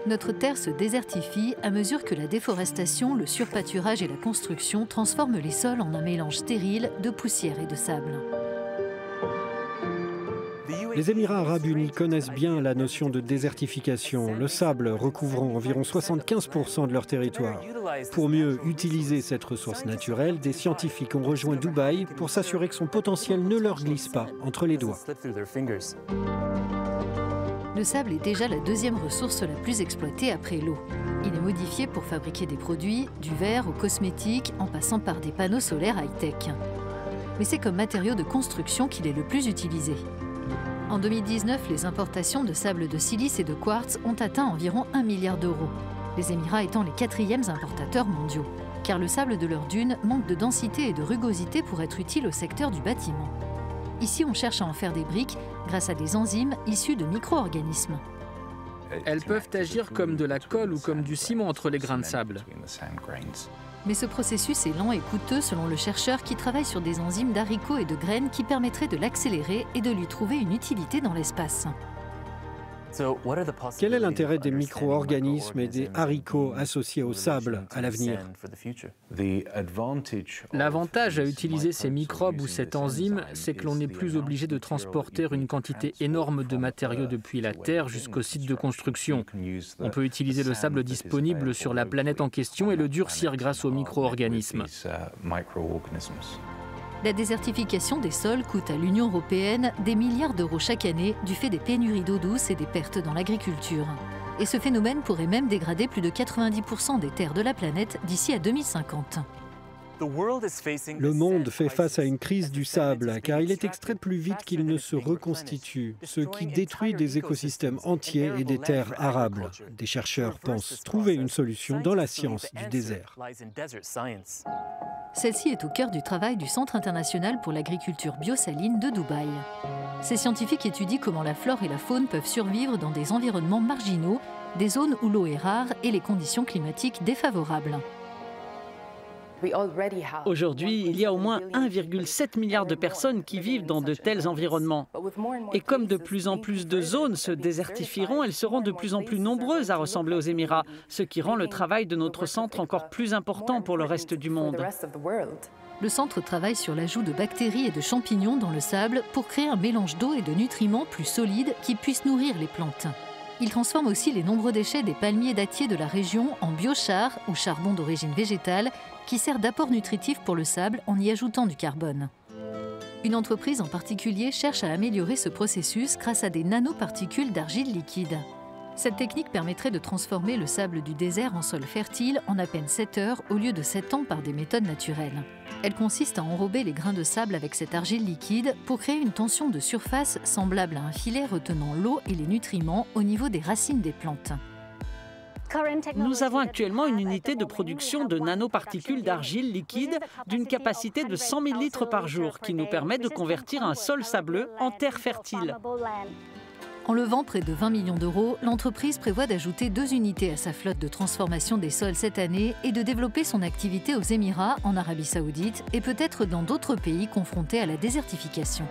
Notre terre se désertifie à mesure que la déforestation, le surpâturage et la construction transforment les sols en un mélange stérile de poussière et de sable. Les Émirats arabes unis connaissent bien la notion de désertification, le sable recouvrant environ 75% de leur territoire. Pour mieux utiliser cette ressource naturelle, des scientifiques ont rejoint Dubaï pour s'assurer que son potentiel ne leur glisse pas entre les doigts. Le sable est déjà la deuxième ressource la plus exploitée après l'eau. Il est modifié pour fabriquer des produits, du verre aux cosmétiques, en passant par des panneaux solaires high-tech. Mais c'est comme matériau de construction qu'il est le plus utilisé. En 2019, les importations de sable de silice et de quartz ont atteint environ 1 milliard d'euros, les Émirats étant les 4e importateurs mondiaux, car le sable de leurs dunes manque de densité et de rugosité pour être utile au secteur du bâtiment. Ici, on cherche à en faire des briques grâce à des enzymes issues de micro-organismes. Elles peuvent agir comme de la colle ou comme du ciment entre les grains de sable. Mais ce processus est lent et coûteux selon le chercheur qui travaille sur des enzymes d'haricots et de graines qui permettraient de l'accélérer et de lui trouver une utilité dans l'espace. Quel est l'intérêt des micro-organismes et des haricots associés au sable à l'avenir? L'avantage à utiliser ces microbes ou cette enzyme, c'est que l'on n'est plus obligé de transporter une quantité énorme de matériaux depuis la Terre jusqu'au site de construction. On peut utiliser le sable disponible sur la planète en question et le durcir grâce aux micro-organismes. La désertification des sols coûte à l'Union européenne des milliards d'euros chaque année du fait des pénuries d'eau douce et des pertes dans l'agriculture. Et ce phénomène pourrait même dégrader plus de 90% des terres de la planète d'ici à 2050. Le monde fait face à une crise du sable car il est extrait plus vite qu'il ne se reconstitue, ce qui détruit des écosystèmes entiers et des terres arables. Des chercheurs pensent trouver une solution dans la science du désert. Celle-ci est au cœur du travail du Centre international pour l'agriculture biosaline de Dubaï. Ces scientifiques étudient comment la flore et la faune peuvent survivre dans des environnements marginaux, des zones où l'eau est rare et les conditions climatiques défavorables. Aujourd'hui, il y a au moins 1,7 milliard de personnes qui vivent dans de tels environnements. Et comme de plus en plus de zones se désertifieront, elles seront de plus en plus nombreuses à ressembler aux Émirats, ce qui rend le travail de notre centre encore plus important pour le reste du monde. Le centre travaille sur l'ajout de bactéries et de champignons dans le sable pour créer un mélange d'eau et de nutriments plus solide qui puisse nourrir les plantes. Il transforme aussi les nombreux déchets des palmiers dattiers de la région en biochar ou charbon d'origine végétale qui sert d'apport nutritif pour le sable en y ajoutant du carbone. Une entreprise en particulier cherche à améliorer ce processus grâce à des nanoparticules d'argile liquide. Cette technique permettrait de transformer le sable du désert en sol fertile en à peine 7 heures au lieu de 7 ans par des méthodes naturelles. Elle consiste à enrober les grains de sable avec cette argile liquide pour créer une tension de surface semblable à un filet retenant l'eau et les nutriments au niveau des racines des plantes. Nous avons actuellement une unité de production de nanoparticules d'argile liquide d'une capacité de 100 000 litres par jour qui nous permet de convertir un sol sableux en terre fertile. En levant près de 20 millions d'euros, l'entreprise prévoit d'ajouter 2 unités à sa flotte de transformation des sols cette année et de développer son activité aux Émirats, en Arabie Saoudite et peut-être dans d'autres pays confrontés à la désertification.